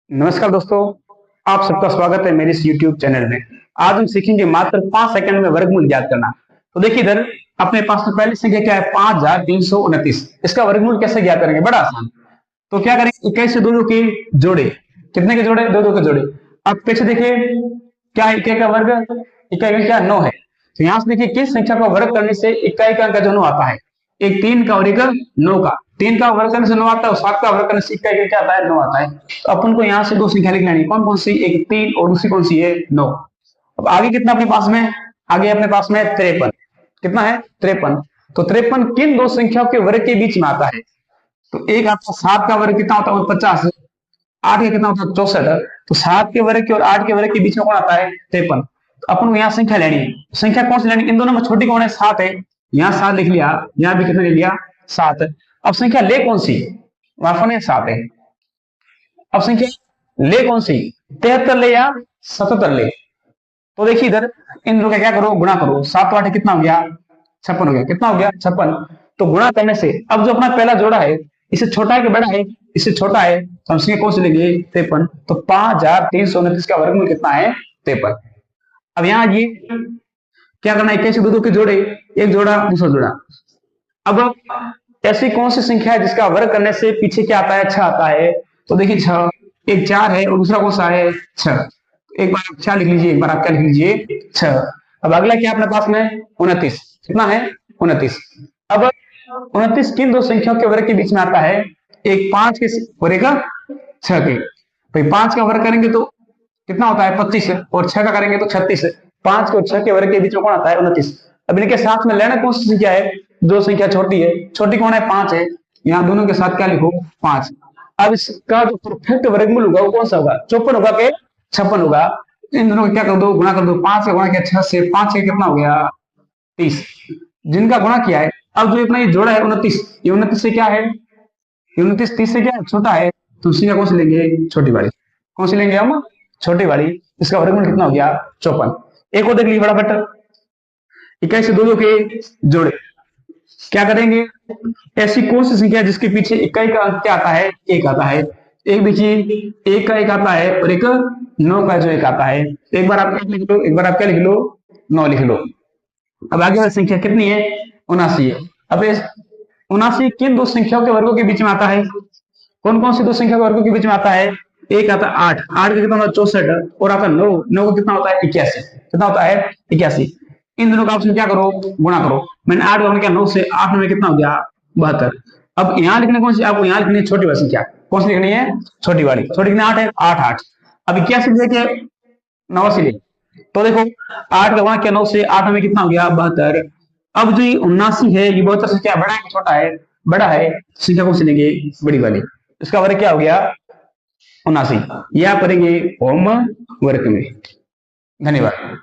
नमस्कार दोस्तों, आप सबका स्वागत है मेरे इस YouTube चैनल में। आज हम सीखेंगे मात्र 5 सेकंड में वर्गमूल ज्ञात करना। तो देखिए इधर अपने पास में पहली संख्या क्या है 5329। इसका वर्गमूल कैसे ज्ञात करेंगे? बड़ा आसान। तो क्या करेंगे 21 से 2 के जोड़े। कितने के जोड़े? 2 के जोड़े। अब पीछे देखिए क्या है, इक्कीस का वर्ग, इक्कीस का क्या 9 है। तो यहाँ से देखिए किस संख्या का वर्ग करने से इक्कीस का अंक जो 9 आता है। एक 3 का और एक 9 का। 3 का वर्ग करने से 9 आता है और 7 का वर्ग करने से इक्कीस का क्या आता है? 9 आता है। तो अपन को यहाँ से दो संख्या लिख लेनी। कौन कौन सी? एक 3 और दूसरी कौन सी है? 9। अब आगे कितना अपने पास में? आगे अपने पास में 53। कितना है? 53। तो 53 किन दो संख्याओं के वर्ग के बीच में आता है? तो एक आपका 7 का वर्ग कितना होता है? 50। 8 का कितना होता है? 64। तो 7 के वर्ग के और 8 के वर्ग के बीच में कौन आता है? 53। तो अपन को यहाँ संख्या लेनी है। संख्या कौन सी लेनी? इन दोनों में छोटी कौन है? 7 है। यहाँ 7 लिख लिया, यहाँ भी कितना ले लिया? 7। अब संख्या ले कौन सी? वहां 7 है। अब संख्या ले कौन सी? 73 ले या 77 ले? तो देखिए इधर इन दोनों का क्या करो? गुणा करो। 7 8 कितना हो गया? 56 हो गया। कितना हो गया? 56। तो गुणा करने से अब जो अपना पहला जोड़ा है, इससे छोटा है कि बड़ा है? इससे छोटा है। तो हम संख्या कौन सी लेंगे? 53। तो 5329 का वर्गमूल कितना है? 53। अब यहाँ ये क्या करना है? 21 से 2 के जोड़े, एक जोड़ा दूसरा जोड़ा। अब ऐसी कौन सी संख्या है जिसका वर्ग करने से पीछे क्या आता है? 6 आता है। तो देखिए 6, एक 4 है और दूसरा कौन सा है? 6। एक बार आप 6 लिख लीजिए, एक बार आप क्या लिख लीजिए? 6। अब अगला क्या अपने पास में? 29। कितना है? 29। अब 29 किन दो संख्याओं के वर्ग के बीच में आता है? एक 5 के और एक 6 के। भाई 5 का वर्ग करेंगे तो कितना होता है? 25 और 6 का करेंगे तो 36। 5 और 6 के वर्ग के बीच में कौन आता है? 29। अब इनके साथ में लेना कौन सी संख्या है? जो संख्या छोटी है। छोटी कौन है? 5 है। यहाँ दोनों के साथ क्या लिखो? 5। अब इसका जो परफेक्ट वर्गमूल होगा वो कौन सा होगा? 54 होगा के 56 होगा? इन दोनों को क्या कर दो? गुणा कर दो। 5 का गुणा किया 6 से, 5 से कितना हो गया? 30। जिनका गुणा किया है, अब जो अपना ये जोड़ा है 29, ये 29 से क्या है? 29 30 से क्या है? छोटा है। तो संख्या कौन सी लेंगे? छोटी वाली। कौन सी लेंगे हम? छोटी वाली। इसका वर्गमूल कितना हो गया? 54। एक और देख लीजिए फटाफट। 21 से 2 के जोड़े। क्या करेंगे? ऐसी कौन सी संख्या जिसके पीछे 21 का अंक क्या आता है? 1 आता है। एक देखिए 1 का 1 आता है और एक 9 का जो 1 आता है। एक बार आप 1 लिख लो, एक बार आप क्या लिख लो? 9 लिख लो। अब आगे वाली संख्या कितनी है? 79 है। अब 79 किन दो संख्याओं के वर्गों के बीच में आता है? कौन कौन सी दो संख्या के वर्गों के बीच में आता है? एक आता है 8, 8 का कितना होता है? 64। और आता है 9, 9 का कितना होता है? 81। कितना होता है? 81। इन दोनों का ऑप्शन क्या करो? गुणा करो। मैंने 8 का किया 9 से, 8 में कितना हो गया? 72। अब यहाँ लिखने कौन सी? आपको यहाँ लिखनी है छोटी वाली संख्या। कौन सी लिखनी है? छोटी वाली। छोटी कितनी? 8 है। 8 8। अब 81 लेके 89 ले। तो देखो 8 का गुणा किया 9 से, 8 में कितना हो गया? 72। अब जो ये 79 है, ये 72 से क्या बड़ा है कि छोटा है? बड़ा है। संख्या कौन सी लेंगे? बड़ी वाली। इसका वर्ग क्या हो गया? 79। ये आप करेंगे होम वर्क में। धन्यवाद।